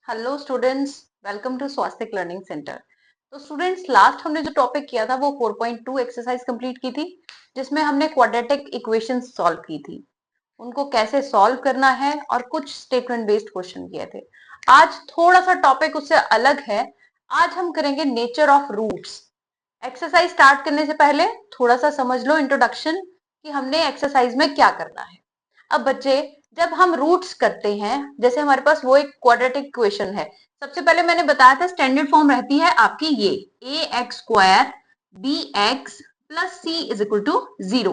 Hello students, welcome to Swastik learning centre. तो students, last हमने जो टॉपिक किया था वो 4.2 एक्सरसाइज कंप्लीट की थी, जिसमें हमने क्वाड्रेटिक इक्वेशंस सॉल्व की थी। उनको कैसे सॉल्व करना है और कुछ स्टेटमेंट बेस्ड क्वेश्चन किए थे। आज थोड़ा सा टॉपिक उससे अलग है। आज हम करेंगे nature of roots. Exercise start करने से पहले थोड़ा सा समझ लो इंट्रोडक्शन कि हमने एक्सरसाइज में क्या करना है। अब बच्चे, जब हम रूट्स करते हैं, जैसे हमारे पास वो एक क्वाड्रेटिक इक्वेशन है। सबसे पहले मैंने बताया था स्टैंडर्ड फॉर्म रहती है आपकी ये ax² bx plus c is equal to 0।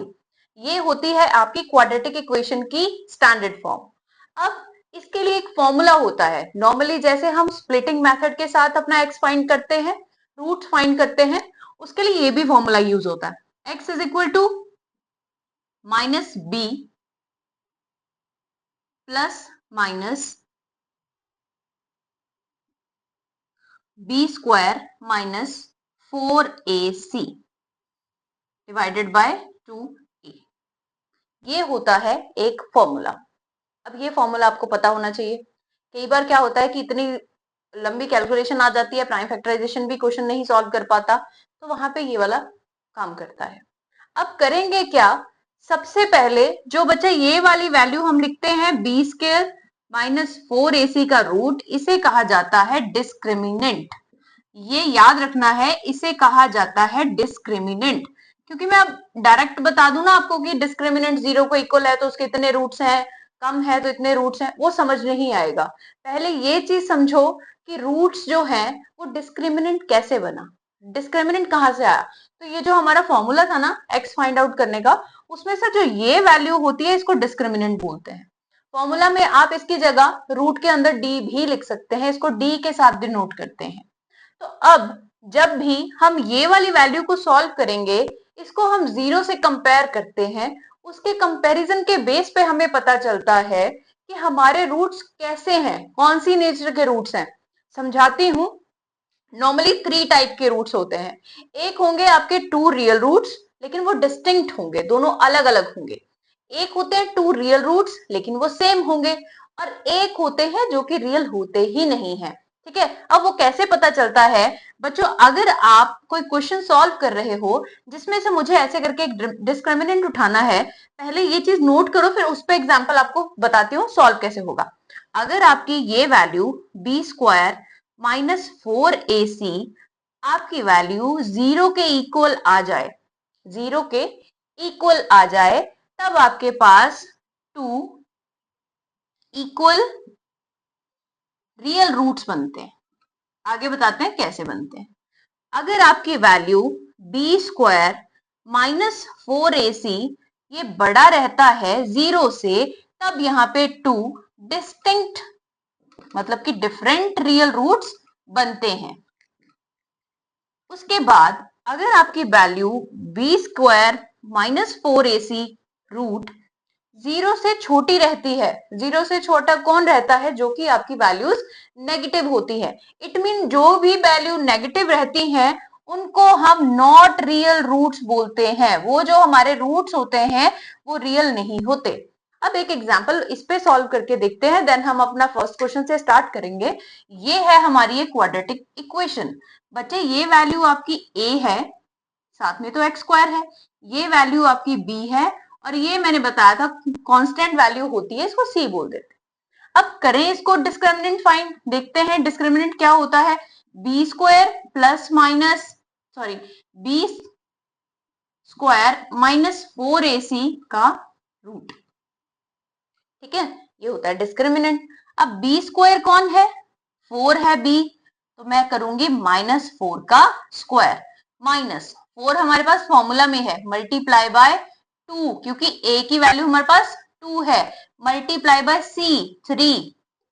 ये होती है आपकी क्वाड्रेटिक इक्वेशन की स्टैंडर्ड फॉर्म। अब इसके लिए एक फॉर्मूला होता है। नॉर्मली जैसे हम स्प्लिटिंग मेथड के साथ अपना x फाइंड करते हैं, रूट फाइंड करते हैं, उसके लिए ये भी फॉर्मूला यूज होता है। x is equal to minus B plus minus b² minus 4ac divided by 2a। ये होता है एक फॉर्मूला। अब ये फॉर्मूला आपको पता होना चाहिए। कई बार क्या होता है कि इतनी लंबी कैलकुलेशन आ जाती है, प्राइम फैक्टराइजेशन भी क्वेश्चन नहीं सॉल्व कर पाता, तो वहां पे ये वाला काम करता है। अब करेंगे क्या, सबसे पहले जो बच्चा ये वाली वैल्यू हम लिखते हैं b² माइनस 4ac का रूट, इसे कहा जाता है डिस्क्रिमिनेंट। ये याद रखना है, इसे कहा जाता है डिस्क्रिमिनेंट। क्योंकि मैं अब डायरेक्ट बता दूं ना आपको कि डिस्क्रिमिनेंट 0 को इक्वल है तो उसके इतने रूट्स हैं, कम है तो इतने रूट्स हैं, वो समझ नहीं आएगा। पहले ये चीज समझो कि रूट्स जो हैं वो डिस्क्रिमिनेंट कैसे बना, डिस्क्रिमिनेंट कहाँ से आया। तो ये जो हमारा फॉर्मूला था ना एक्स फाइंड आउट करने का, उसमें से जो ये वैल्यू होती है इसको डिस्क्रिमिनेंट बोलते हैं। फॉर्मूला में आप इसकी जगह रूट के अंदर डी भी लिख सकते हैं, इसको डी के साथ डिनोट करते हैं। तो अब जब भी हम ये वाली वैल्यू को सॉल्व करेंगे, इसको हम 0 से कंपेयर करते हैं, उसके कंपैरिजन के बेस पे हमें पता चलता है कि हमारे रूट्स कैसे हैं, कौन सी नेचर के रूट्स हैं। समझाती हूं। नॉर्मली 3 टाइप के रूट्स होते हैं। एक होंगे आपके 2 रियल रूट्स, लेकिन वो डिस्टिंक्ट होंगे, दोनों अलग अलग होंगे। एक होते हैं 2 रियल रूट्स लेकिन वो सेम होंगे, और एक होते हैं जो कि रियल होते ही नहीं है। ठीक है, अब वो कैसे पता चलता है बच्चों, अगर आप कोई क्वेश्चन सॉल्व कर रहे हो जिसमें से मुझे ऐसे करके एक डिस्क्रिमिनेंट उठाना है, पहले ये चीज नोट करो, फिर उस पर एग्जाम्पल आपको बताती हूँ सॉल्व कैसे होगा। अगर आपकी ये वैल्यू b² माइनस 4ac आपकी वैल्यू 0 के इक्वल आ जाए, 0 के इक्वल आ जाए, तब आपके पास 2 इक्वल रियल रूट्स बनते हैं। आगे बताते हैं कैसे बनते हैं। अगर आपकी वैल्यू b² माइनस 4ac ये बड़ा रहता है 0 से, तब यहाँ पे 2 डिस्टिंक्ट मतलब कि डिफरेंट रियल रूट्स बनते हैं। उसके बाद अगर आपकी value b² minus 4ac root 0 से छोटी रहती है, 0 से छोटा कौन रहता है, जो कि आपकी वैल्यूज नेगेटिव होती है। इट मीन जो भी वैल्यू नेगेटिव रहती हैं उनको हम नॉट रियल रूट्स बोलते हैं। वो जो हमारे रूट्स होते हैं वो रियल नहीं होते। अब एक एग्जांपल इस पे सॉल्व करके देखते हैं, देन हम अपना फर्स्ट क्वेश्चन से स्टार्ट करेंगे। ये है हमारी एक क्वाड्रेटिक इक्वेशन। बच्चे, ये वैल्यू आपकी a है, साथ में तो x² है, ये वैल्यू आपकी b है, और ये मैंने बताया था कांस्टेंट वैल्यू होती है, इसको c बोल देते हैं। अब करें इसको डिस्क्रिमिनेंट फाइंड, देखते हैं डिस्क्रिमिनेंट क्या होता है। b² plus minus b² minus 4ac का रूट। ठीक है, ये होता है डिस्क्रिमिनेंट। अब b² कौन है, 4 है b, तो मैं करूंगी माइनस 4 का स्क्वायर। माइनस 4 हमारे पास फॉर्मूला में है, मल्टीप्लाई बाय 2, क्योंकि a की वैल्यू हमारे पास 2 है, मल्टीप्लाई बाय c 3।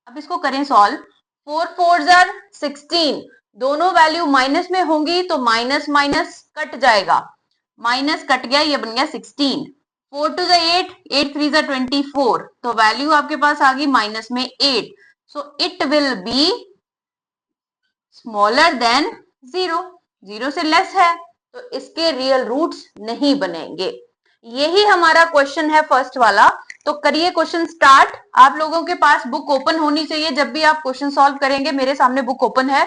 अब इसको करें सॉल्व। 4 4 जार 16, दोनों वैल्यू माइनस में होंगी तो माइनस माइनस कट जाएगा, माइनस कट गया, ये बन गया 16। 4 2 8, 8 3 24, तो वैल्यू आपके पास आ गई माइनस में 8। So it will be smaller than 0, 0 से लेस है तो इसके रियल रूट्स नहीं बनेंगे। यही हमारा क्वेश्चन है फर्स्ट वाला तो करिए क्वेश्चन स्टार्ट। आप लोगों के पास बुक ओपन होनी चाहिए, जब भी आप क्वेश्चन सॉल्व करेंगे मेरे सामने बुक ओपन है।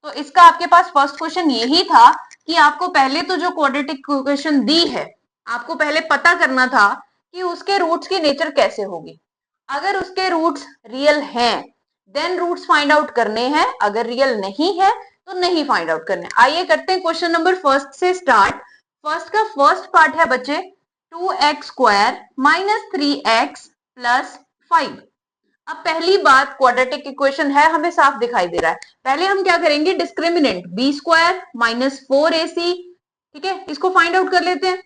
तो इसका आपके पास फर्स्ट क्वेश्चन यही था कि आपको पहले तो जो क्वाड्रेटिक इक्वेशन दी है आपको पहले पता करना था कि उसके रूट्स की नेचर कैसे होगी। अगर उसके रूट्स रियल हैं देन रूट्स फाइंड आउट करने हैं, अगर रियल नहीं है तो नहीं फाइंड आउट करने। आइए करते हैं क्वेश्चन नंबर फर्स्ट से स्टार्ट। फर्स्ट का फर्स्ट पार्ट है बच्चे 2x square minus 3x plus 5। अब पहली बात क्वाड्रेटिक इक्वेशन है, हमें साफ दिखाई दे रहा है। पहले हम क्या करेंगे, discriminant B square minus 4ac, ठीक है, इसको फाइंड आउट कर लेते हैं।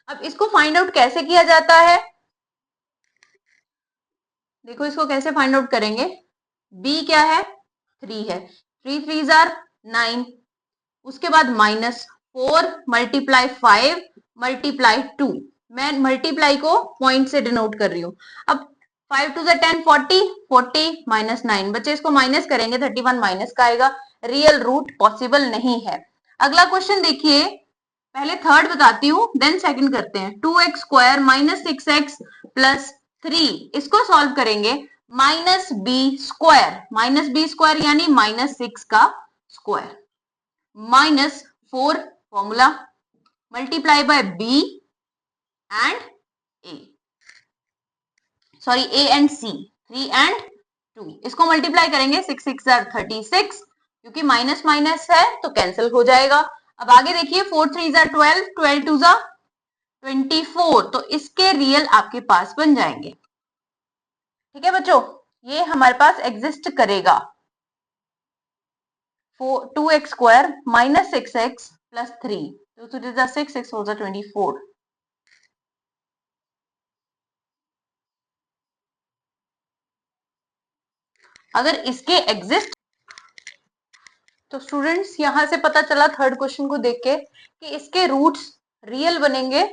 अब इसको फाइंड आउट कैसे किया जाता है, देखो इसको कैसे फाइंड आउट करेंगे। b क्या है, 3 है, 3 3 जार 9, उसके बाद माइनस 4 मल्टीप्लाई 5 मल्टीप्लाई 2, मैं मल्टीप्लाई को पॉइंट से डिनोट कर रही हूं। अब 5 2 10 40 40 माइनस 9, बच्चे इसको माइनस करेंगे 31 माइनस का आएगा, रियल रूट पॉसिबल नहीं है। अगला क्वेश्चन देखिए, पहले थर्ड बताती हूँ देन सेकंड करते हैं। 2x square minus 6x plus 3, इसको सॉल्व करेंगे माइनस बी स्क्वायर यानी माइनस 6 का square minus 4 formula multiply by B and A, sorry A and C, 3 and 2, इसको मल्टीप्लाई करेंगे 6 6 36, क्योंकि माइनस माइनस है तो कैंसिल हो जाएगा। अब आगे देखिए 4 3 12 12 2 24, तो इसके रियल आपके पास बन जाएंगे। ठीक है बच्चों, ये हमारे पास एग्जिस्ट करेगा। 2x square minus 6x plus 3, 2 2 6 6 4 24। अगर इसके एग्जिस्ट, तो स्टूडेंट्स यहां से पता चला थर्ड क्वेश्चन को देख के कि इसके रूट्स रियल बनेंगे।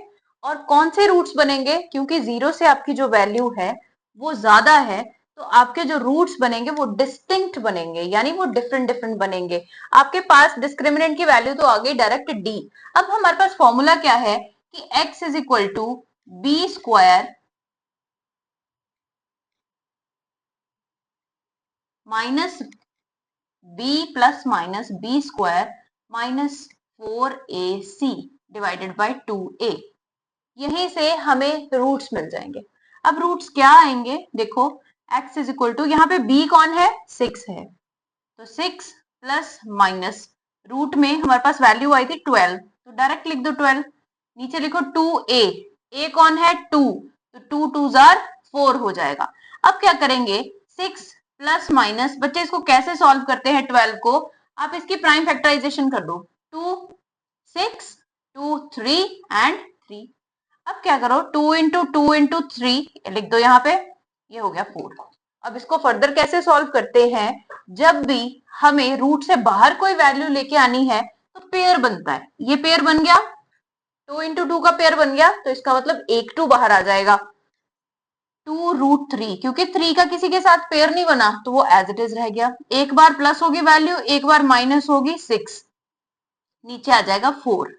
और कौन से रूट्स बनेंगे, क्योंकि 0 से आपकी जो वैल्यू है वो ज्यादा है तो आपके जो रूट्स बनेंगे वो डिस्टिंक्ट बनेंगे, यानी वो डिफरेंट डिफरेंट बनेंगे। आपके पास डिस्क्रिमिनेंट की वैल्यू तो आ गई डायरेक्ट डी। अब हमारे पास फॉर्मूला क्या है कि x is equal to B square minus B plus minus B square minus 4ac divided by 2a। यहीं से हमें रूट्स मिल जाएंगे। अब रूट्स क्या आएंगे, देखो x इज इक्वल टू, यहाँ पे b कौन है, 6 है, तो 6 प्लस माइनस रूट में हमारे पास वैल्यू आई थी 12, तो डायरेक्ट लिख दो 12, नीचे लिखो 2a, a कौन है 2, तो 2 2 4 हो जाएगा। अब क्या करेंगे, 6 प्लस माइनस, बच्चे इसको कैसे सॉल्व करते हैं 12 को, आप इसकी प्राइम फैक्टराइजेशन कर दो, 2 6 2 3 एंड 3। अब क्या करो, 2 इंटू 2 इंटू 3 लिख दो यहाँ पे, ये हो गया 4। अब इसको फर्दर कैसे सॉल्व करते हैं, जब भी हमें रूट से बाहर कोई वैल्यू लेके आनी है तो पेयर बनता है, ये पेयर बन गया, 2 इंटू 2 का पेयर बन गया, तो इसका मतलब एक 2 बाहर आ जाएगा, 2 रूट 3, क्योंकि 3 का किसी के साथ पेयर नहीं बना तो वो एज इट इज रह गया। एक बार प्लस होगी वैल्यू, एक बार माइनस होगी 6, नीचे आ जाएगा 4।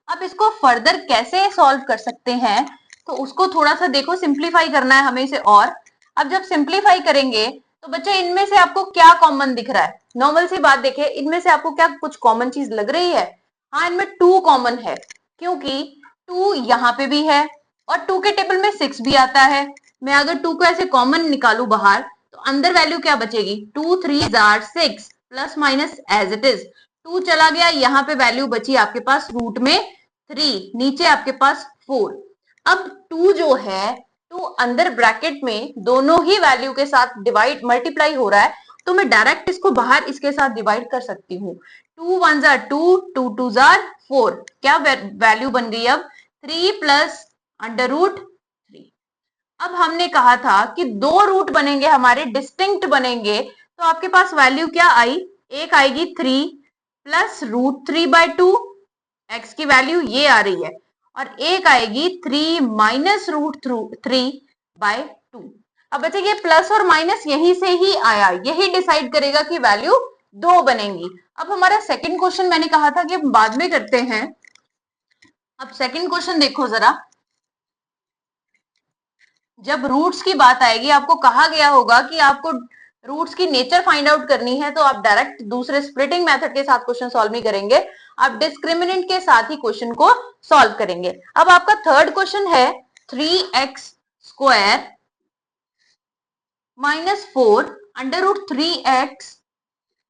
अब इसको फर्दर कैसे सॉल्व कर सकते हैं, तो उसको थोड़ा सा देखो, सिंप्लीफाई करना है हमें इसे। और अब जब सिंप्लीफाई करेंगे तो बच्चे इनमें से आपको क्या कॉमन दिख रहा है, नॉर्मल सी बात देखे, इनमें से आपको क्या कुछ कॉमन चीज लग रही है, हाँ इनमें 2 कॉमन है, क्योंकि 2 यहाँ पे भी है और 2 के टेबल में 6 भी आता है। मैं अगर 2 को ऐसे कॉमन निकालू बाहर तो अंदर वैल्यू क्या बचेगी, 2 3 6 plus minus as it is, 2 चला गया, यहाँ पे वैल्यू बची आपके पास रूट में 3, नीचे आपके पास 4। अब 2 जो है, 2 अंदर ब्रैकेट में दोनों ही वैल्यू के साथ डिवाइड मल्टीप्लाई हो रहा है, तो मैं डायरेक्ट इसको बाहर इसके साथ डिवाइड कर सकती हूँ। 2 1 2, 2 2 4, क्या वैल्यू बन गई अब 3 प्लस अंडर रूट 3। अब हमने कहा था कि 2 रूट बनेंगे हमारे, डिस्टिंक्ट बनेंगे, तो आपके पास वैल्यू क्या आई, एक आएगी 3 प्लस रूट 3 बाय 2, एक्स की वैल्यू ये आ रही है, और एक आएगी 3 माइनस रूट 3 बाय 2। अब बच्चे ये प्लस और माइनस यहीं से ही आया, यही डिसाइड करेगा कि वैल्यू 2 बनेंगी। अब हमारा सेकंड क्वेश्चन मैंने कहा था कि बाद में करते हैं। अब सेकंड क्वेश्चन देखो जरा, जब रूट्स की बात आएगी, आपको कहा गया होगा कि आपको रूट्स की नेचर फाइंड आउट करनी है, तो आप डायरेक्ट दूसरे स्प्लिटिंग मेथड के साथ क्वेश्चन सॉल्व नहीं करेंगे, आप डिस्क्रिमिनेंट के साथ ही क्वेश्चन को सॉल्व करेंगे। अब आपका थर्ड क्वेश्चन है 3x square minus 4 under root 3x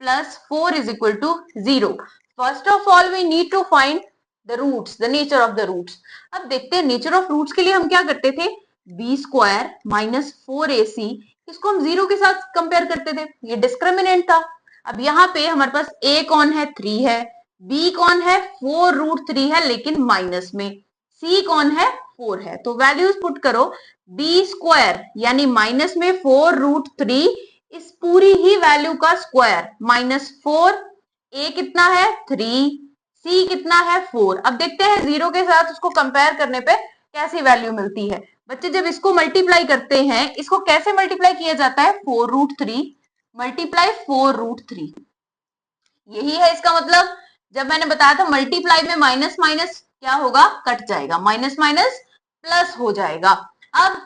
plus 4 is equal to 0. First of all, we need to find the roots, the nature of the roots. अब देखते हैं नेचर ऑफ रूट्स के लिए हम क्या करते थे, बी स्क्वायर माइनस 4ac, इसको हम 0 के साथ कंपेयर करते थे, ये डिस्क्रिमिनेंट था। अब यहाँ पे हमारे पास a कौन है, 3 है, b कौन है, 4 रूट 3 है लेकिन माइनस में, c कौन है, 4 है। तो वैल्यूज पुट करो, b स्क्वायर यानी माइनस में 4 रूट 3, इस पूरी ही वैल्यू का स्क्वायर माइनस 4, a कितना है 3, c कितना है 4। अब देखते हैं 0 के साथ उसको कंपेयर करने पे कैसी वैल्यू मिलती है। बच्चे जब इसको मल्टीप्लाई करते हैं, इसको कैसे मल्टीप्लाई किया जाता है, 4 रूट 3 मल्टीप्लाई 4 रूट 3, यही है इसका मतलब। जब मैंने बताया था मल्टीप्लाई में माइनस माइनस क्या होगा, कट जाएगा, माइनस माइनस प्लस हो जाएगा। अब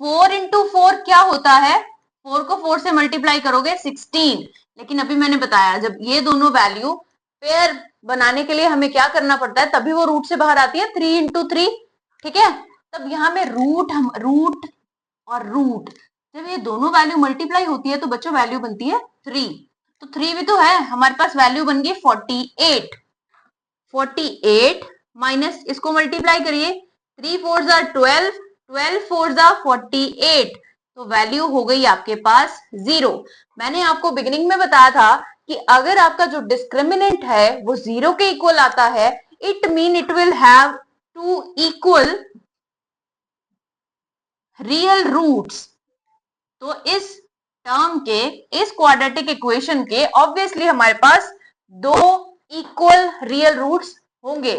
4 इंटू 4 क्या होता है, 4 को 4 से मल्टीप्लाई करोगे 16, लेकिन अभी मैंने बताया जब ये दोनों वैल्यू पेयर बनाने के लिए हमें क्या करना पड़ता है, तभी वो रूट से बाहर आती है, 3 इंटू 3, ठीक है। तब यहाँ में रूट और रूट, जब ये दोनों वैल्यू मल्टीप्लाई होती है तो बच्चों वैल्यू बनती है 3, तो 3 भी तो है, हमारे पास वैल्यू बन गई 48। 48 माइनस इसको मल्टीप्लाई करिए, 3 4 जार 12, 12 4 जार 48, तो वैल्यू हो गई आपके पास 0। मैंने आपको बिगिनिंग में बताया था कि अगर आपका जो डिस्क्रिमिनेंट है वो 0 के इक्वल आता है, it mean it will have 2 equal real roots. तो इस टर्म के, इस क्वाड्रेटिक इक्वेशन के ऑब्वियसली हमारे पास 2 इक्वल रियल रूट्स होंगे।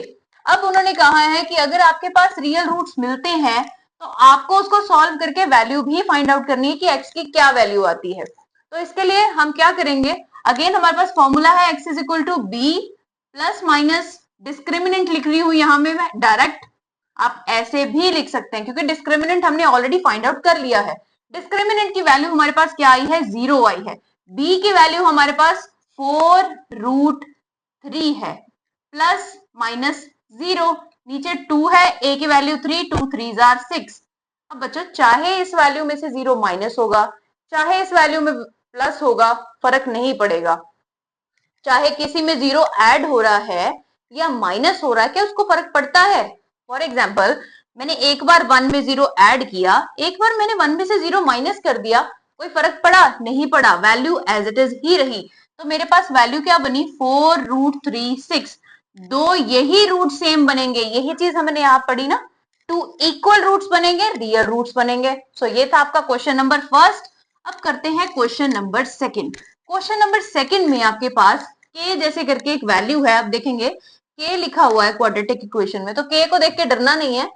अब उन्होंने कहा है कि अगर आपके पास रियल रूट्स मिलते हैं तो आपको उसको सॉल्व करके वैल्यू भी फाइंड आउट करनी है कि x की क्या वैल्यू आती है। तो इसके लिए हम क्या करेंगे, अगेन हमारे पास फॉर्मूला है x is equal to B plus minus discriminant लिख रही हूं यहां में मैं डायरेक्ट, आप ऐसे भी लिख सकते हैं क्योंकि डिस्क्रिमिनेंट हमने ऑलरेडी फाइंड आउट कर लिया है। डिस्क्रिमिनेंट की वैल्यू हमारे पास क्या आई है, 0 आई है। b की वैल्यू हमारे पास 4 रूट 3 है, प्लस माइनस 0, नीचे 2 है, a की वैल्यू 3, 2 3 जार 6। अब बच्चों चाहे इस वैल्यू में से 0 माइनस होगा, चाहे इस वैल्यू में प्लस होगा, फर्क नहीं पड़ेगा। चाहे किसी में 0 ऐड हो रहा है या माइनस हो रहा है, क्या उसको फर्क पड़ता है। फॉर एग्जाम्पल मैंने एक बार 1 में 0 ऐड किया, एक बार मैंने 1 में से 0 माइनस कर दिया, कोई फर्क पड़ा, नहीं पड़ा, वैल्यू एज इट इज ही रही। तो मेरे पास वैल्यू क्या बनी, 4 रूट 3 6, दो यही रूट सेम बनेंगे, यही चीज हमने यहाँ पढ़ी ना, 2 इक्वल रूट्स बनेंगे, रियल रूट्स बनेंगे। सो ये था आपका क्वेश्चन नंबर फर्स्ट। अब करते हैं question number second. Question number second में आपके पास k जैसे करके एक वैल्यू है, आप देखेंगे k लिखा हुआ है क्वाड्रेटिक इक्वेशन में, तो k को देख के डरना नहीं है,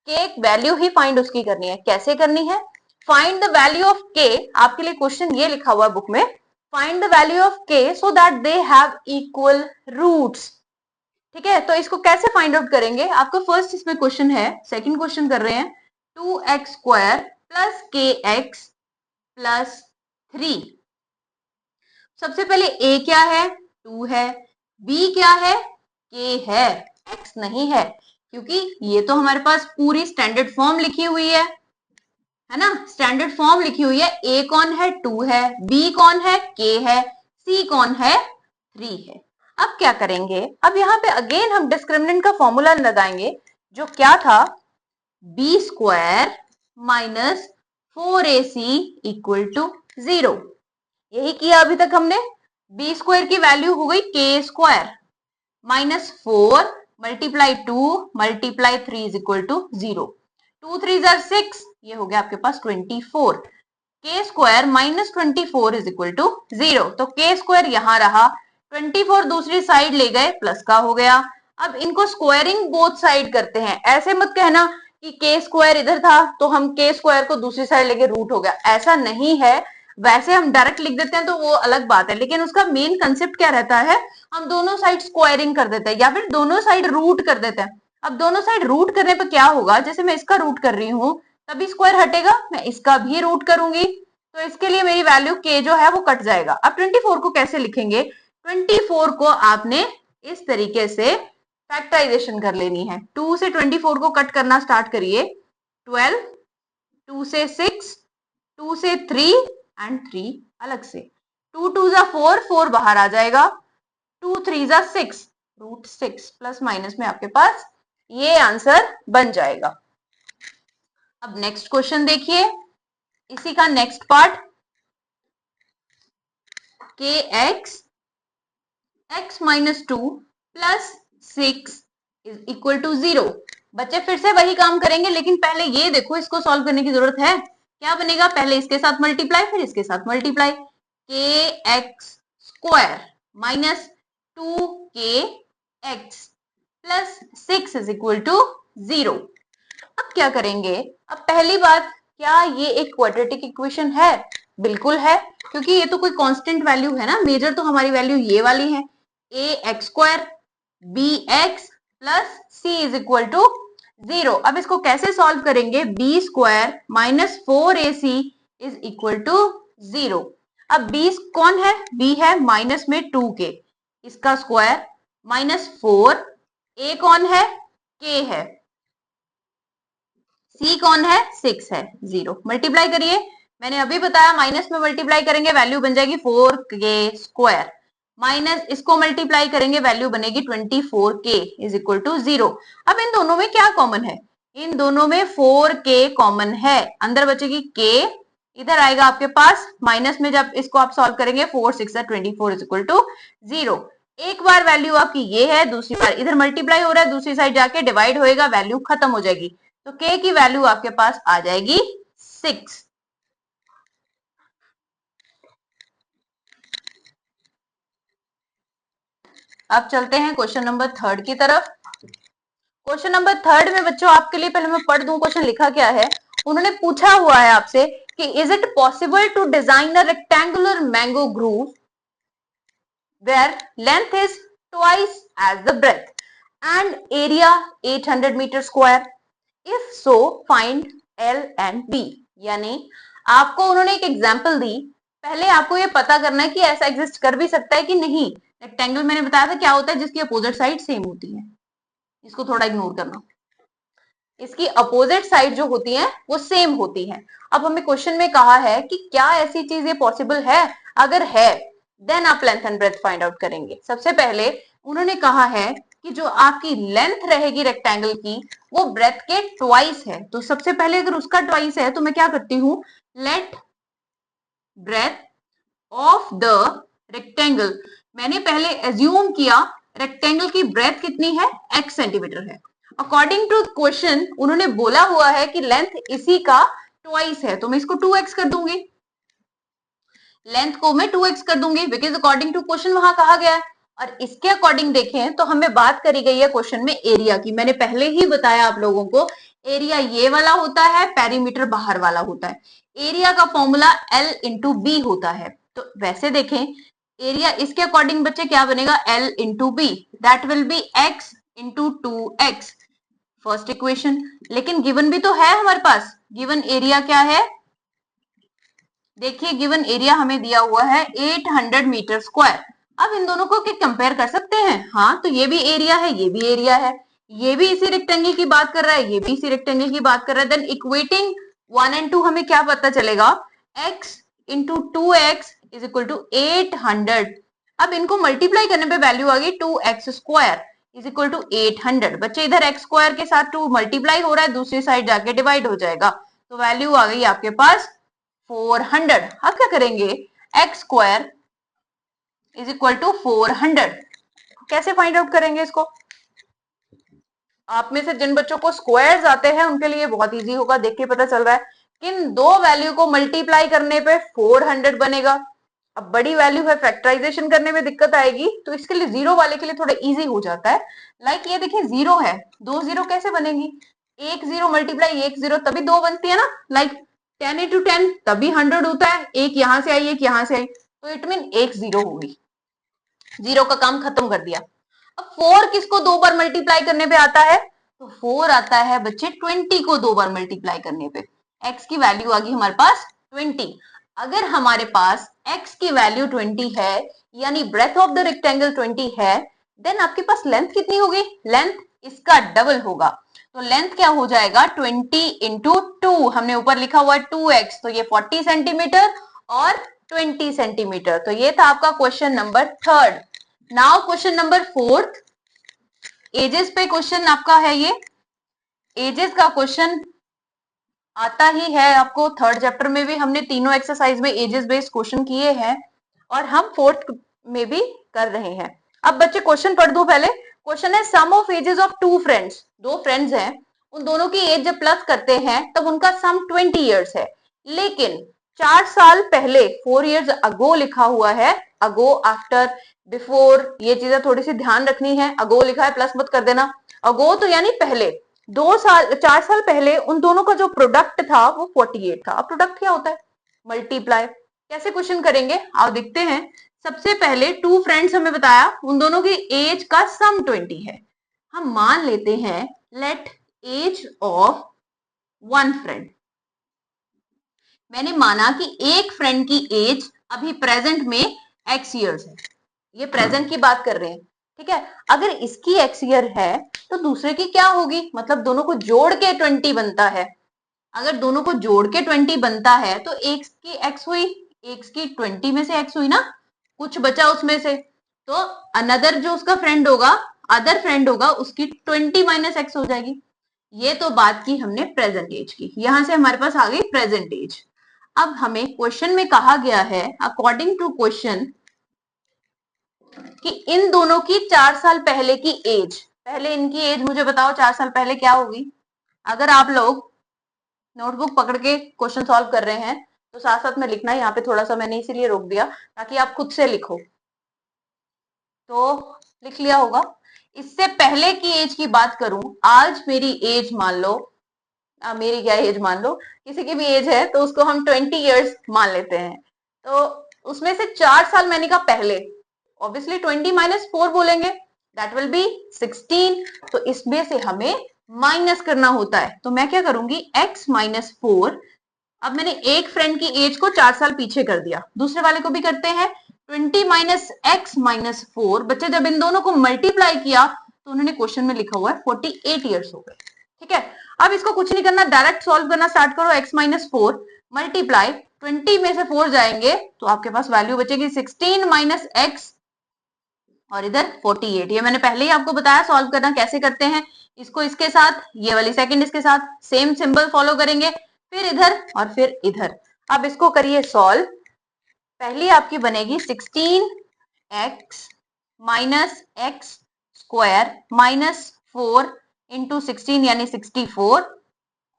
k वैल्यू ही फाइंड उसकी करनी है। कैसे करनी है, find the value of k, आपके लिए क्वेश्चन ये लिखा हुआ है बुक में, find the value of k so that they have equal roots. ठीक है, तो इसको कैसे फाइंड आउट करेंगे, आपका फर्स्ट इसमें क्वेश्चन है, सेकंड क्वेश्चन कर रहे हैं, 2x square plus kx plus 3। सबसे पहले a क्या है, 2 है, b क्या है, k है, x नहीं है, क्योंकि ये तो हमारे पास पूरी स्टैंडर्ड फॉर्म लिखी हुई है ना, स्टैंडर्ड फॉर्म लिखी हुई है। a कौन है, 2 है, b कौन है, k है, c कौन है, 3 है। अब क्या करेंगे, अब यहाँ पे अगेन हम डिस्क्रिमिनेंट का फॉर्मूला लगाएंगे, जो क्या था, b square minus 4ac equal to 0। यही किया अभी तक हमने। b स्क्वायर की वैल्यू हो गई k square minus 4 multiply 2 multiply 3 is equal to 0, 2 3 जार 6, ये हो गया आपके पास 24, k square minus 24 is equal to 0, तो k स्क्वायर यहां रहा, 24 दूसरी साइड ले गए, प्लस का हो गया। अब इनको स्क्वायरिंग बोथ साइड करते हैं, ऐसे मत कहना कि k स्क्वायर इधर था तो हम k स्क्वायर को दूसरी साइड लेके रूट हो गया, ऐसा नहीं है। वैसे हम डायरेक्ट लिख देते हैं तो वो अलग बात है, लेकिन उसका मेन कंसेप्ट क्या रहता है, हम दोनों साइड स्क्वायरिंग कर देते हैं या फिर दोनों साइड रूट कर देते हैं। अब दोनों साइड रूट करने पर क्या होगा, जैसे मैं इसका रूट कर रही हूँ तभी स्क्वायर हटेगा, मैं इसका भी रूट करूंगी तो इसके लिए मेरी वैल्यू k जो है वो कट जाएगा। अब 24 को कैसे लिखेंगे? 24 को आपने इस तरीके से फैक्टराइजेशन कर लेनी है। 2 से 24 को कट करना स्टार्ट करिए। 12, 2 से 6, 2 से 3 एंड 3 अलग से। 2 2 जा 4, 4 बाहर आ जाएगा। 2 3 जा 6, रूट 6 प्लस माइनस में आपके पास ये आंसर बन जाएगा। अब नेक्स्ट क्वेश्चन देखिए, इसी का next part, K X minus 2 plus 6 is equal to 0। बच्चे फिर से वही काम करेंगे, लेकिन पहले ये देखो, इसको सॉल्व करने की जरूरत है। क्या बनेगा? पहले इसके साथ मल्टीप्लाई, फिर इसके साथ multiply. K X square minus 2k X plus 6 is equal to 0। अब क्या करेंगे? अब पहली बात, क्या ये एक क्वाड्रेटिक इक्वेशन है? बिल्कुल है, क्योंकि ये तो कोई कांस्टेंट वैल्यू है ना। मेजर तो हमारी वैल्यू ये वाली है, A X square B X plus C is equal to 0। अब इसको कैसे सॉल्व करेंगे? B square minus 4ac is equal to 0। अब b कौन है? b है माइनस में 2k, इसका स्क्वायर माइनस 4, a कौन है? k है, c कौन है? 6 है, 0। मल्टीप्लाई करिए, मैंने अभी बताया माइनस में मल्टीप्लाई करेंगे वैल्यू बन जाएगी 4k स्क्वायर, माइनस इसको मल्टीप्लाई करेंगे वैल्यू बनेगी 24k इज इक्वल टू 0। अब इन दोनों में क्या कॉमन है? इन दोनों में 4k कॉमन है, अंदर बचेगी k, इधर आएगा आपके पास माइनस में, जब इसको आप सॉल्व करेंगे 4 6 24 इज इक्वल टू 0। एक बार वैल्यू आपकी ये है, दूसरी बार इधर मल्टीप्लाई हो रहा है, दूसरी साइड जाके डिवाइड होएगा, वैल्यू खत्म हो जाएगी, तो k की वैल्यू आपके पास आ जाएगी 6। अब चलते हैं क्वेश्चन नंबर 3 की तरफ। क्वेश्चन नंबर 3 में बच्चों आपके लिए पहले मैं पढ़ दूं क्वेश्चन लिखा क्या है। उन्होंने पूछा हुआ है आपसे कि is it possible to design a rectangular mango grove where length is twice as the breadth and area 800 metre square, if so find L and B. यानी आपको उन्होंने एक एग्जांपल दी, पहले आपको ये पता करना है कि ऐसा एग्जिस्ट कर भी सकता है कि नहीं। रेक्टेंगल मैंने बताया था क्या होता है, जिसकी अपोजिट साइड सेम होती है, इसको थोड़ा इग्नोर करना, इसकी अपोजिट साइड जो होती है वो सेम होती है। अब हमें क्वेश्चन में कहा है कि क्या ऐसी चीज ये पॉसिबल है, अगर है देन आप length and breadth find out करेंगे। सबसे पहले उन्होंने कहा है कि जो आपकी लेंथ रहेगी रेक्टेंगल की वो ब्रेथ के ट्वाइस है, तो सबसे पहले अगर उसका ट्वाइस है तो मैं क्या करती हूँ, let breadth of the rectangle, मैंने पहले एज्यूम किया रेक्टेंगल की ब्रेथ कितनी है, x सेंटीमीटर है। अकॉर्डिंग टू क्वेश्चन उन्होंने बोला हुआ है कि लेंथ इसी का ट्वाइस है, तो मैं इसको 2x कर दूंगी, लेंथ को मैं 2x कर दूंगी, बिकॉज अकॉर्डिंग टू क्वेश्चन वहां कहा गया है। और इसके अकॉर्डिंग देखें तो हमें बात करी गई है क्वेश्चन में एरिया की। मैंने पहले ही बताया आप लोगों को, एरिया ये वाला होता है, पेरीमीटर बाहर वाला होता है। एरिया का फॉर्मूला L इंटू बी होता है, तो वैसे देखें एरिया इसके अकॉर्डिंग बच्चे क्या बनेगा, L into B, that will be x into 2x, first equation. लेकिन गिवन भी तो है हमारे पास, गिवन एरिया क्या है, देखिए गिवन एरिया हमें दिया हुआ है 800 मीटर स्क्वायर। अब इन दोनों को क्या कंपेयर कर सकते हैं? हाँ, तो ये भी एरिया है, ये भी एरिया है, ये भी इसी रेक्टेंगल की बात कर रहा है, ये भी इसी रेक्टेंगल की बात कर रहा है। देन इक्वेटिंग 1 एंड 2 हमें क्या पता चलेगा, x into 2x is equal to 800। अब इनको मल्टीप्लाई करने पे वैल्यू आ गई 2x square is equal to 800। बच्चे इधर x स्क्वायर के साथ 2 मल्टीप्लाई हो रहा है, दूसरी साइड जाके डिवाइड हो जाएगा, तो वैल्यू आ गई आपके पास 400। अब क्या करेंगे, X square is equal to 400, कैसे फाइंड आउट करेंगे इसको? आप में से जिन बच्चों को स्क्वायर्स आते हैं उनके लिए बहुत इजी होगा, देख के पता चल रहा है। किन दो वैल्यू को मल्टीप्लाई करने पे 400 बनेगा। अब बड़ी वैल्यू है, फैक्टराइजेशन करने में दिक्कत आएगी, तो इसके लिए जीरो वाले के लिए थोड़ा इजी हो जाता है। लाइक ये देखिए जीरो है, 2 जीरो कैसे बनेंगी, 1 जीरो मल्टीप्लाई 1 जीरो तभी 2 बनती है ना। लाइक 10 इंटू 10 तभी 100 होता है, एक यहां से आई एक यहां से आई, तो इट मीन 1 जीरो होगी, जीरो का काम खत्म कर दिया। अब 4 किसको 2 बार मल्टीप्लाई करने पे आता है, तो 4 आता है बच्चे 20 को 2 बार मल्टीप्लाई करने पे। x की वैल्यू आ गई हमारे पास 20। अगर हमारे पास x की वैल्यू 20 है, यानी ब्रेथ ऑफ द रेक्टेंगल 20 है, देन आपके पास लेंथ कितनी होगी? लेंथ इसका डबल होगा। तो लेंथ क्या हो जाएगा? 20 इंटू 2, हमने ऊपर लिखा हुआ है 2x, तो ये 40 सेंटीमीटर और 20 सेंटीमीटर। तो ये था आपका question number 3। Now question number 4, ages पे क्वेश्चन आपका है। ये एजेस का क्वेश्चन आता ही है आपको। 3rd चैप्टर में भी हमने तीनों एक्सरसाइज में एजेस बेस्ड क्वेश्चन किए हैं और हम 4th में भी कर रहे हैं। अब बच्चे क्वेश्चन पढ़ दो पहले। क्वेश्चन है sum of ages of two friends. दो फ्रेंड्स हैं, उन दोनों की एज जब प्लस करते हैं तब उनका सम 20 इयर्स है, लेकिन 4 साल पहले 4 इयर्स अगो लिखा हुआ है। अगो, आफ्टर, बिफोर, ये चीजें थोड़ी सी ध्यान रखनी है। अगो लिखा है प्लस मत कर देना। अगो तो यानी पहले। 4 साल पहले उन दोनों का जो प्रोडक्ट था वो 48 था। अब प्रोडक्ट क्या होता है? मल्टीप्लाई। कैसे क्वेश्चन करेंगे आओ देखते हैं। सबसे पहले टू फ्रेंड्स हमें बताया, उन दोनों की एज का सम 20 है। हम मान लेते हैं let age of one friend. मैंने माना कि एक फ्रेंड की एज अभी प्रेजेंट में x ईयर्स है। ये प्रेजेंट की बात कर रहे हैं, ठीक है। अगर इसकी x ईयर है तो दूसरे की क्या होगी? मतलब दोनों को जोड़ के 20 बनता है। अगर दोनों को जोड़ के 20 बनता है तो एक की x हुई, एक की 20 में से x हुई ना, कुछ बचा उसमें से। तो अनदर जो उसका फ्रेंड होगा, अदर फ्रेंड होगा, उसकी 20 माइनस x हो जाएगी। ये तो बात की हमने प्रेजेंट एज की। यहां से हमारे पास आ गई प्रेजेंट एज। अब हमें क्वेश्चन में कहा गया है, अकॉर्डिंग टू क्वेश्चन, कि इन दोनों की 4 साल पहले की एज, पहले इनकी एज मुझे बताओ 4 साल पहले क्या होगी। अगर आप लोग नोटबुक पकड़ के क्वेश्चन सॉल्व कर रहे हैं तो साथ साथ में लिखना। यहाँ पे थोड़ा सा मैंने इसीलिए रोक दिया ताकि आप खुद से लिखो। तो लिख लिया होगा। इससे पहले की एज की बात करूं, आज मेरी एज मान लो, मेरी क्या एज मान लो, किसी की भी एज है तो उसको हम 20 इयर्स मान लेते हैं। तो उसमें से 4 साल मैंने कहा पहले, ऑब्वियसली 20 माइनस 4 बोलेंगे, दैट विल बी 16। तो इसमें से हमें माइनस करना होता है। तो मैं क्या करूंगी, x माइनस 4। अब मैंने एक फ्रेंड की एज को 4 साल पीछे कर दिया, दूसरे वाले को भी करते हैं। 20 माइनस x माइनस 4। बच्चे जब इन दोनों को मल्टीप्लाई किया तो उन्होंने क्वेश्चन में लिखा हुआ है 48 इयर्स हो गए, ठीक है। अब इसको कुछ नहीं करना, डायरेक्ट सॉल्व करना स्टार्ट करो। x माइनस 4 मल्टीप्लाई 20 में से 4 जाएंगे तो आपके पास वैल्यू बचेगी 16 माइनस x और इधर 48। ये मैंने पहले ही आपको बताया सॉल्व करना कैसे करते हैं। इसको इसके साथ, ये वाली सेकंड इसके साथ, सेम सिंबल फॉलो करेंगे, फिर इधर और फिर इधर। अब इसको करिए सॉल्व। पहली आपकी बनेगी 16x minus x square minus 4 into 16 यानी 64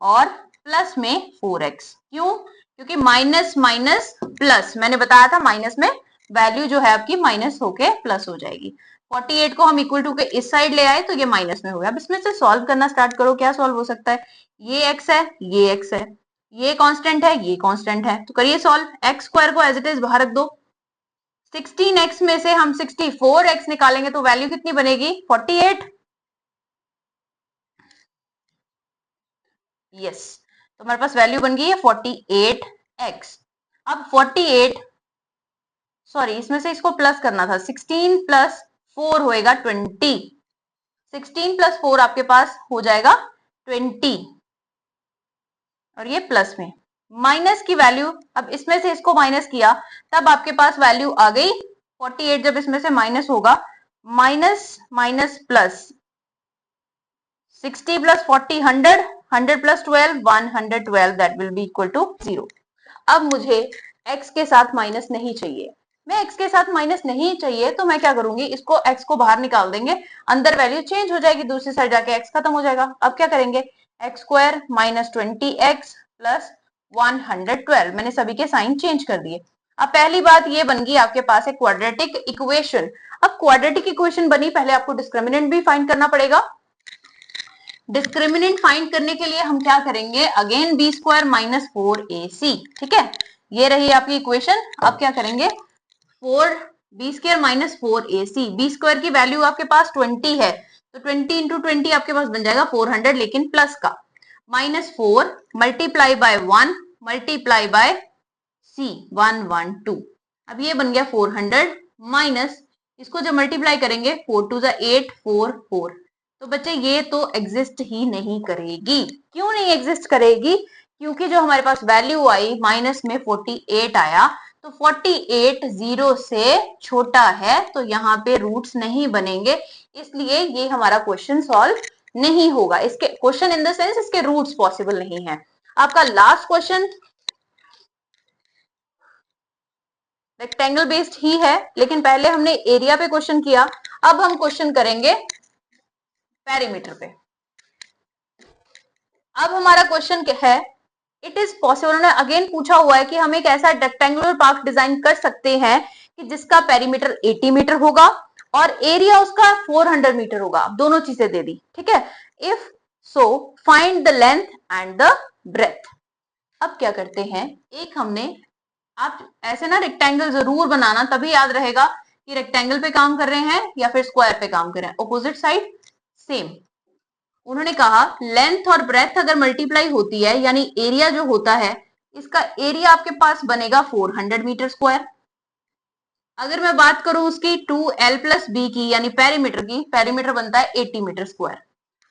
और प्लस में 4x। क्यों? क्योंकि माइनस माइनस प्लस, मैंने बताया था माइनस में वैल्यू जो है आपकी माइनस होके प्लस हो जाएगी। 48 को हम इक्वल टू के इस साइड ले आए तो ये माइनस में हो गया। अब इसमें से सॉल्व करना स्टार्ट करो। क्या सॉल्व हो सकता है? ये x है, ये x है, ये कांस्टेंट है, ये कांस्टेंट है, तो करिए सॉल्व। एक्स स्क्वायर को एज इट इज बाहर रख दो। 16x में से हम 64x निकालेंगे तो वैल्यू कितनी बनेगी? 48। यस, तो हमारे पास वैल्यू बन गई है 48x। अब 48, सॉरी इसमें से इसको प्लस करना था, 16 प्लस 4 होएगा 20। 16 प्लस 4 आपके पास हो जाएगा 20 और ये प्लस में माइनस की वैल्यू। अब इसमें से इसको माइनस किया तब आपके पास वैल्यू आ गई 48। जब इसमें से माइनस होगा, minus minus plus, 60 plus 40 100, 100 plus 12 112, that will be equal to 0। अब मुझे x के साथ माइनस नहीं चाहिए। मैं x के साथ माइनस नहीं चाहिए तो मैं क्या करूंगी, इसको x को बाहर निकाल देंगे, अंदर वैल्यू चेंज हो जाएगी, दूसरी साइड जाके x खत्म हो जाएगा। अब क्या करेंगे, X square minus 20x plus 112, मैंने सभी के साइन चेंज कर दिए। अब पहली बात ये बन गई आपके पास एक क्वाड्रेटिक इक्वेशन। अब क्वाड्रेटिक इक्वेशन बनी, पहले आपको डिस्क्रिमिनेंट भी फाइंड करना पड़ेगा। डिस्क्रिमिनेंट फाइंड करने के लिए हम क्या करेंगे, again B square minus 4ac, ठीक है। ये रही आपकी इक्वेशन। अब क्या करेंगे, 4b square minus 4ac, B square की वैल्यू आपके पास 20 है तो 20 इंटू 20 आपके पास बन जाएगा 400, लेकिन प्लस का। -4 multiply by 1 multiply by C 112। अब ये बन गया 400 माइनस इसको जब मल्टीप्लाई करेंगे 4 टू 8 4 4। तो बच्चे ये तो एग्जिस्ट ही नहीं करेगी। क्यों नहीं एग्जिस्ट करेगी? क्योंकि जो हमारे पास वैल्यू आई माइनस में 48 आया, तो 48 0 से छोटा है, तो यहाँ पे रूट्स नहीं बनेंगे, इसलिए ये हमारा क्वेश्चन सॉल्व नहीं होगा। इसके क्वेश्चन इन द सेंस इसके रूट्स पॉसिबल नहीं है। आपका लास्ट क्वेश्चन रेक्टेंगल बेस्ड ही है, लेकिन पहले हमने एरिया पे क्वेश्चन किया, अब हम क्वेश्चन करेंगे पेरीमीटर पे। अब हमारा क्वेश्चन है, इट इज पॉसिबल, उन्होंने अगेन पूछा हुआ है कि हम एक ऐसा रेक्टेंगुलर पार्क डिजाइन कर सकते हैं कि जिसका पेरीमीटर 80 मीटर होगा और एरिया उसका 400 मीटर होगा। दोनों चीजें दे दी, ठीक है। If so find the length and the breadth. अब क्या करते हैं, एक हमने, आप ऐसे ना रेक्टेंगल जरूर बनाना, तभी याद रहेगा कि रेक्टेंगल पे काम कर रहे हैं या फिर स्क्वायर पे काम कर रहे हैं। Opposite side same. उन्होंने कहा लेंथ और ब्रेथ अगर मल्टीप्लाई होती है, यानी एरिया जो होता है, इसका एरिया आपके पास बनेगा 400 मीटर स्क्वायर। अगर मैं बात करूं उसकी 2l प्लस बी की, यानी पेरीमीटर की, पेरीमीटर बनता है 80 मीटर स्क्वायर।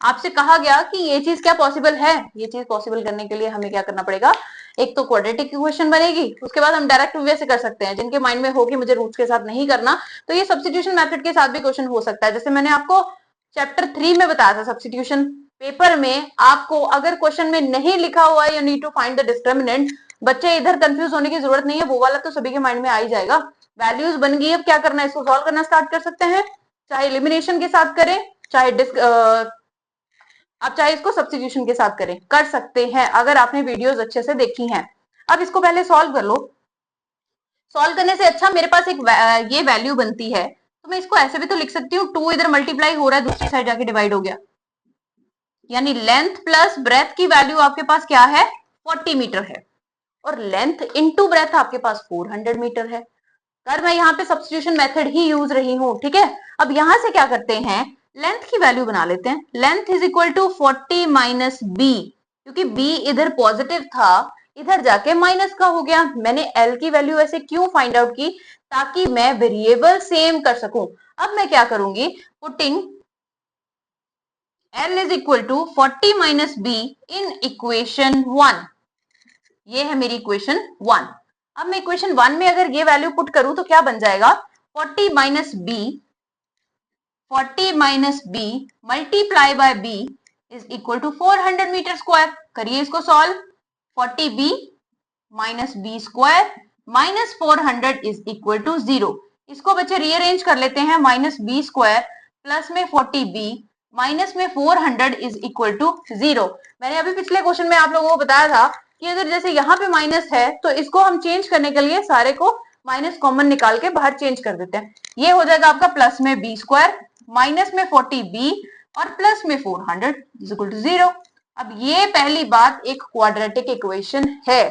आपसे कहा गया कि ये चीज क्या पॉसिबल है? ये चीज पॉसिबल करने के लिए हमें क्या करना पड़ेगा, एक तो क्वाड्रेटिक इक्वेशन बनेगी, उसके बाद हम डायरेक्ट वे से कर सकते हैं। जिनके माइंड में हो कि मुझे रूट्स के साथ नहीं करना, तो ये सब्स्टिट्यूशन मेथड के साथ भी क्वेश्चन हो सकता है। जैसे मैंने आपको चैप्टर 3 में बताया था, सब्स्टिट्यूशन पेपर में आपको अगर क्वेश्चन में नहीं लिखा हुआ है you need to find the discriminant, बच्चे इधर कंफ्यूज होने की जरूरत नहीं है, वो वाला तो सभी के माइंड में आ ही जाएगा। वैल्यूज बन गई, अब क्या करना है, इसको सॉल्व करना स्टार्ट कर सकते हैं, चाहे एलिमिनेशन के साथ करें, चाहे आप चाहे इसको सब्स्टिट्यूशन के साथ करें, कर सकते हैं अगर आपने वीडियोस अच्छे से देखी हैं। अब इसको पहले सॉल्व कर लो। सॉल्व करने से अच्छा मेरे पास एक ये वैल्यू बनती है, तो मैं इसको ऐसे भी तो लिख सकती हूँ, 2 इधर मल्टीप्लाई हो रहा है, दूसरी साइड जाके डिवाइड हो गया, यानी लेंथ प्लस ब्रेथ की वैल्यू आपके पास क्या है, 40 मीटर है, और लेंथ इनटू ब्रेथ आपके पास 400 मीटर है। कर मैं यहाँ पे सब्स्टिट्यूशन मेथड ही यूज रही हूँ, ठीक है। अब यहां से क्या करते हैं, लेंथ की वैल्यू बना लेते हैं। Length is equal to 40 minus B, क्योंकि बी इधर पॉजिटिव था, इधर जाके माइनस का हो गया। मैंने एल की वैल्यू ऐसे क्यों फाइंड आउट की, ताकि मैं वेरिएबल सेम कर सकूं। अब मैं क्या करूंगी, putting L is equal to 40 minus B in equation 1। ये है मेरी इक्वेशन 1। अब मैं इक्वेशन 1 में अगर ये वैल्यू पुट करूं तो क्या बन जाएगा, 40 minus B multiply by B is equal to 400 metre square. करिए इसको सॉल्व, 40 बी minus B square minus 400 is equal to 0। इसको बच्चे रीअरेंज कर लेते हैं, माइनस बी स्क्वायर प्लस में 40 बी माइनस में 400 इज इक्वल टू 0। मैंने अभी पिछले क्वेश्चन में आप लोगों को बताया था कि अगर जैसे यहाँ पे माइनस है, तो इसको हम चेंज करने के लिए सारे को माइनस कॉमन निकाल के बाहर चेंज कर देते हैं। ये हो जाएगा आपका प्लस में बी स्क्वायर माइनस में 40 बी और प्लस में 400 इज इक्वल टू 0। अब ये पहली बात एक क्वाड्रेटिक इक्वेशन है,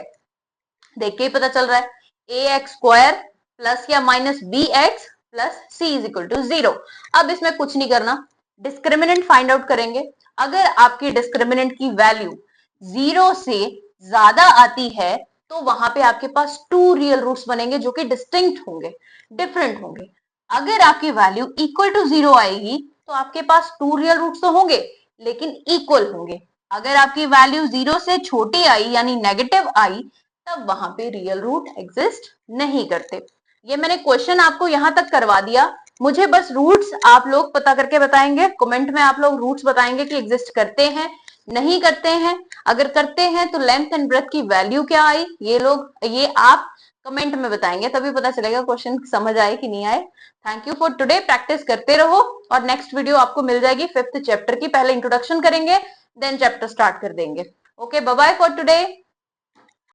देख के ही पता चल रहा है, ए एक्स स्क्वायर प्लस या minus B X plus C is equal to 0। अब इसमें कुछ नहीं करना, डिस्क्रिमिनेंट फाइंड आउट करेंगे। अगर आपकी डिस्क्रिमिनेंट की वैल्यू 0 से ज्यादा आती है, तो वहां पे आपके पास 2 रियल रूट्स बनेंगे जो कि डिस्टिंक्ट होंगे, डिफरेंट होंगे। अगर आपकी वैल्यू इक्वल टू 0 आएगी, तो आपके पास 2 रियल रूट्स तो होंगे, लेकिन इक्वल होंगे। अगर आपकी वैल्यू 0 से छोटी आई, यानी नेगेटिव आई, तब वहां पे रियल रूट एग्जिस्ट नहीं करते। ये मैंने क्वेश्चन आपको यहां तक करवा दिया। मुझे बस रूट्स आप लोग पता करके बताएंगे, कमेंट में आप लोग रूट्स बताएंगे कि एग्जिस्ट करते हैं नहीं करते हैं। अगर करते हैं तो लेंथ एंड ब्रेथ की वैल्यू क्या आई, ये आप कमेंट में बताएंगे, तभी पता चलेगा क्वेश्चन समझ आए कि नहीं आए। Thank you for today, practice करते रहो, और नेक्स्ट वीडियो आपको मिल जाएगी 5th चैप्टर की। पहले इंट्रोडक्शन करेंगे, देन चैप्टर स्टार्ट कर देंगे। Okay, bye bye for today.